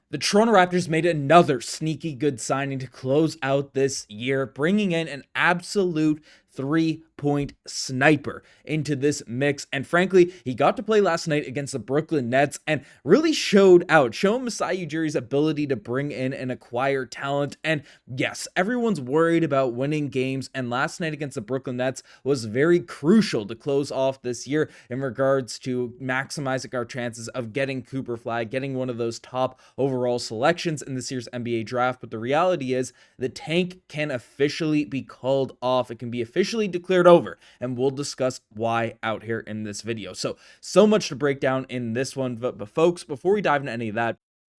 The Toronto Raptors made another sneaky good signing to close out this year, bringing in an absolute three-point sniper into this mix. And frankly, he got to play last night against the Brooklyn Nets and really showing Masai Ujiri's ability to bring in and acquire talent. And yes, everyone's worried about winning games, and last night against the Brooklyn Nets was very crucial to close off this year in regards to maximizing our chances of getting Cooper Flag, getting one of those top overall selections in this year's NBA draft. But the reality is the tank can officially be called off. It can be officially declared over, and we'll discuss why out here in this video. So much to break down in this one, but folks, before we dive into any of that,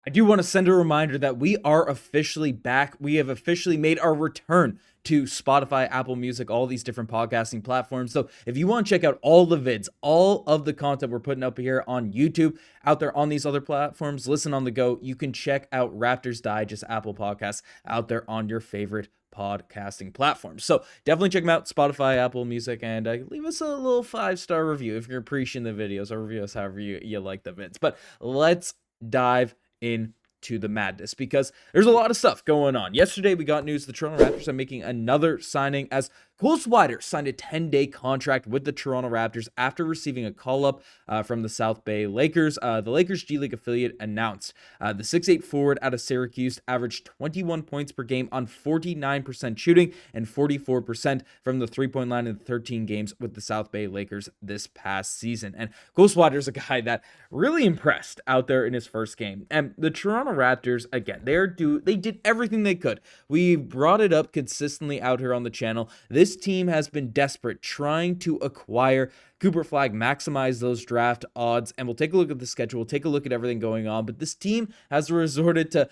I do want to send a reminder that we are officially back. We have officially made our return to Spotify, Apple Music, all these different podcasting platforms. So if you want to check out all the vids, all of the content we're putting up here on YouTube, out there on these other platforms, listen on the go, you can check out Raptors Digest, Apple Podcasts, out there on your favorite podcasting platforms. So definitely check them out, Spotify, Apple Music, and leave us a little 5-star review if you're appreciating the videos, or review us however you like the vids. But let's dive into the madness, because there's a lot of stuff going on. Yesterday we got news the Toronto Raptors are making another signing, as Cole Swider signed a 10-day contract with the Toronto Raptors after receiving a call-up from the South Bay Lakers. The Lakers G League affiliate announced the 6'8 forward out of Syracuse averaged 21 points per game on 49% shooting and 44% from the three-point line in 13 games with the South Bay Lakers this past season. And Cole Swider is a guy that really impressed out there in his first game. And the Toronto Raptors, again, they did everything they could. We brought it up consistently out here on the channel. This team has been desperate, trying to acquire Cooper Flag, maximize those draft odds, and we'll take a look at the schedule, we'll take a look at everything going on. But this team has resorted to,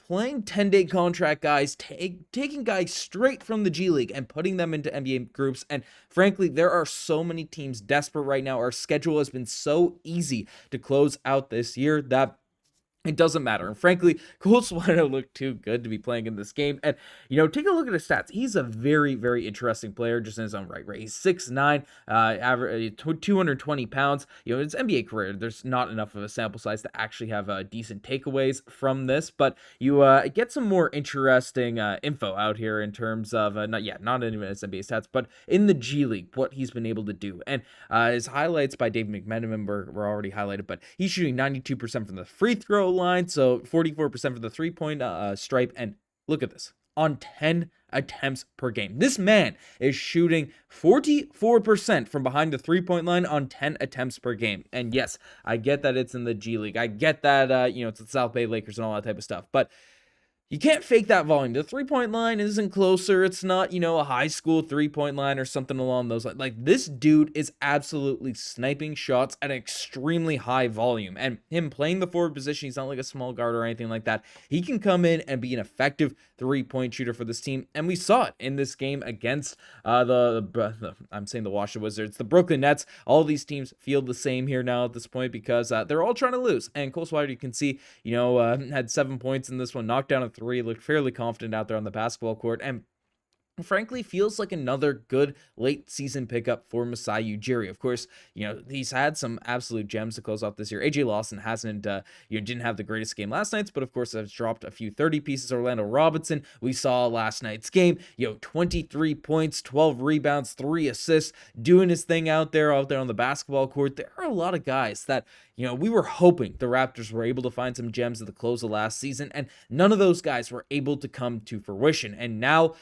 playing 10-day contract guys, taking guys straight from the G League and putting them into NBA groups. And frankly, there are so many teams desperate right now. Our schedule has been so easy to close out this year that it doesn't matter. And frankly, Cole Swider looked too good to be playing in this game. And, take a look at his stats. He's a very, very interesting player just in his own right? He's 6'9", average 220 pounds. His NBA career, there's not enough of a sample size to actually have decent takeaways from this. But you get some more interesting info out here in terms of, not even his NBA stats, but in the G League, what he's been able to do. And his highlights by Dave McMenamin were already highlighted, but he's shooting 92% from the free throw line, so 44% for the three-point stripe. And look at this, on 10 attempts per game. This man is shooting 44% from behind the three-point line on 10 attempts per game. And yes, I get that it's in the G League. I get that, it's the South Bay Lakers and all that type of stuff. But you can't fake that volume. The three-point line isn't closer. It's not, a high school three-point line or something along those lines. Like, this dude is absolutely sniping shots at an extremely high volume. And him playing the forward position, he's not like a small guard or anything like that. He can come in and be an effective three-point shooter for this team. And we saw it in this game against I'm saying the Washington Wizards, the Brooklyn Nets. All these teams feel the same here now at this point, because they're all trying to lose. And Cole Swider, you can see, had 7 points in this one, knocked down a three, looked fairly confident out there on the basketball court, and frankly feels like another good late season pickup for Masai Ujiri. Of course, he's had some absolute gems to close off this year. AJ Lawson hasn't didn't have the greatest game last night, but of course has dropped a few 30 pieces. Orlando Robinson, we saw last night's game, 23 points, 12 rebounds, 3 assists, doing his thing out there on the basketball court. There are a lot of guys that we were hoping the Raptors were able to find some gems at the close of last season, and none of those guys were able to come to fruition. And now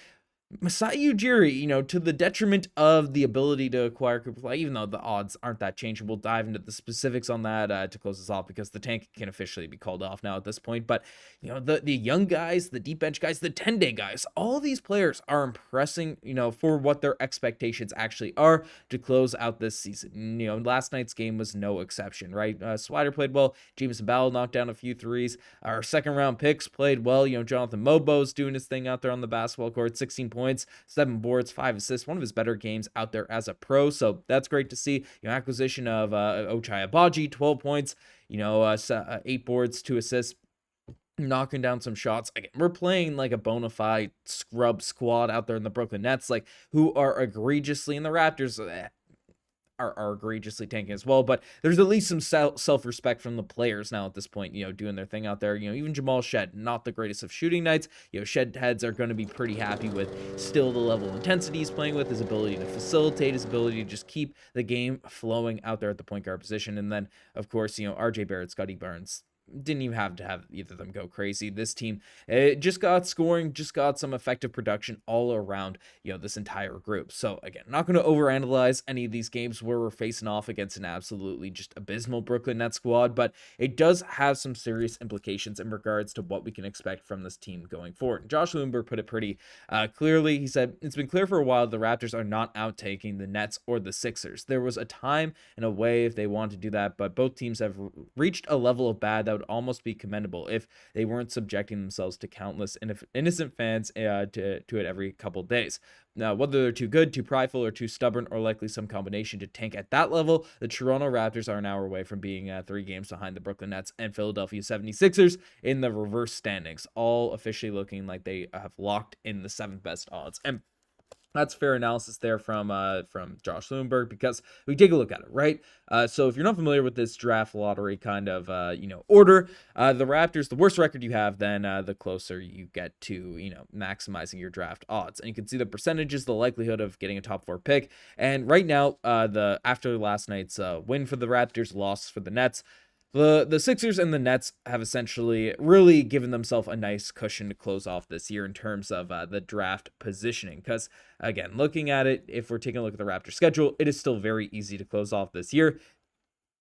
Masai Ujiri, to the detriment of the ability to acquire Cooper Flag, even though the odds aren't that changed. We'll dive into the specifics on that to close this off, because the tank can officially be called off now at this point. But, the young guys, the deep bench guys, the 10-day guys, all these players are impressing, for what their expectations actually are to close out this season. Last night's game was no exception, right? Swider played well. Jameson Bowell knocked down a few threes. Our second-round picks played well. Jonathan Mobo's doing his thing out there on the basketball court, 16 points. 7 boards, 5 assists, one of his better games out there as a pro. So that's great to see. Acquisition of Ochai Agbaji, 12 points, 8 boards, 2 assists, knocking down some shots. Again, we're playing like a bona fide scrub squad out there in the Brooklyn Nets, who are egregiously, and the Raptors are egregiously tanking as well, but there's at least some self-respect from the players now at this point, doing their thing out there. Even Jamal Shead, not the greatest of shooting nights. Shed heads are going to be pretty happy with still the level of intensity he's playing with, his ability to facilitate, his ability to just keep the game flowing out there at the point guard position. And then, of course, RJ Barrett, Scottie Barnes, didn't even have to have either of them go crazy. This team, it just got scoring, just got some effective production all around, this entire group. So again, not going to overanalyze any of these games where we're facing off against an absolutely just abysmal Brooklyn Nets squad, but it does have some serious implications in regards to what we can expect from this team going forward. Josh Lundberg put it pretty clearly. He said, "It's been clear for a while the Raptors are not out taking the Nets or the Sixers. There was a time and a way if they wanted to do that, but both teams have reached a level of bad that would almost be commendable if they weren't subjecting themselves to countless innocent fans to it every couple days. Now, whether they're too good, too prideful, or too stubborn, or likely some combination to tank at that level, the Toronto Raptors are an hour away from being 3 games behind the Brooklyn Nets and Philadelphia 76ers in the reverse standings, all officially looking like they have locked in the 7th best odds." And that's fair analysis there from Josh Lundberg, because we take a look at it, right? So if you're not familiar with this draft lottery kind of, order, the Raptors, the worse record you have, then the closer you get to, maximizing your draft odds. And you can see the percentages, the likelihood of getting a top 4 pick. And right now, after last night's win for the Raptors, loss for the Nets, the Sixers and the Nets have essentially really given themselves a nice cushion to close off this year in terms of the draft positioning. Because, again, looking at it, if we're taking a look at the Raptors schedule, it is still very easy to close off this year.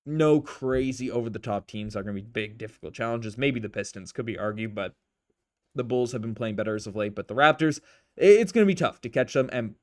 No crazy over-the-top teams are going to be big, difficult challenges. Maybe the Pistons could be argued, but the Bulls have been playing better as of late. But the Raptors, it's going to be tough to catch them. And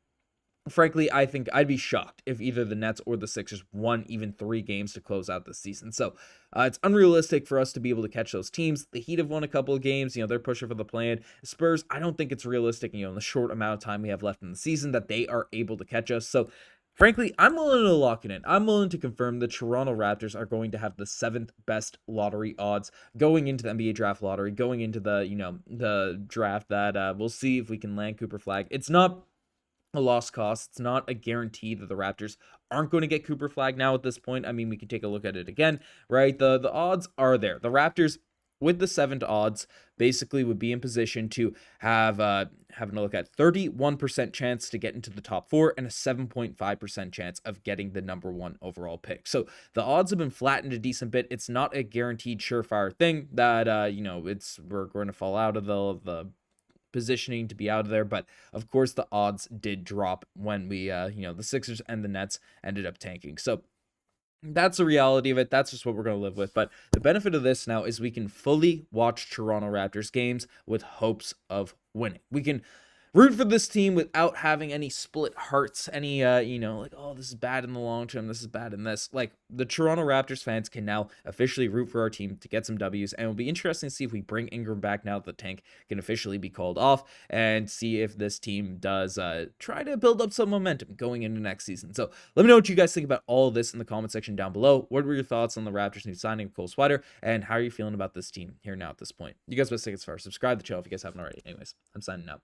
frankly, I think I'd be shocked if either the Nets or the Sixers won even 3 games to close out the season. So it's unrealistic for us to be able to catch those teams. The Heat have won a couple of games. They're pushing for the play-in. Spurs, I don't think it's realistic, in the short amount of time we have left in the season, that they are able to catch us. So frankly, I'm willing to lock it in. I'm willing to confirm the Toronto Raptors are going to have the 7th best lottery odds going into the NBA draft lottery, going into the draft that we'll see if we can land Cooper Flag. It's not a lost cause. It's not a guarantee that the Raptors aren't going to get Cooper Flag now at this point. I mean, we can take a look at it again, right? The odds are there. The Raptors, with the 7th odds, basically would be in position to have having a look at 31% chance to get into the top 4 and a 7.5% chance of getting the number 1 overall pick. So the odds have been flattened a decent bit. It's not a guaranteed surefire thing that we're going to fall out of the positioning to be out of there, but of course the odds did drop when we the Sixers and the Nets ended up tanking. So that's the reality of it. That's just what we're going to live with. But the benefit of this now is we can fully watch Toronto Raptors games with hopes of winning. We can root for this team without having any split hearts, any like, oh, this is bad in the long term, this is bad in this. Like, the Toronto Raptors fans can now officially root for our team to get some W's, and it'll be interesting to see if we bring Ingram back now that the tank can officially be called off, and see if this team does try to build up some momentum going into next season. So let me know what you guys think about all of this in the comment section down below. What were your thoughts on the Raptors new signing of Cole Swider, and how are you feeling about this team here now at this point? You guys best take it as far. Subscribe to the channel if you guys haven't already. Anyways, I'm signing out.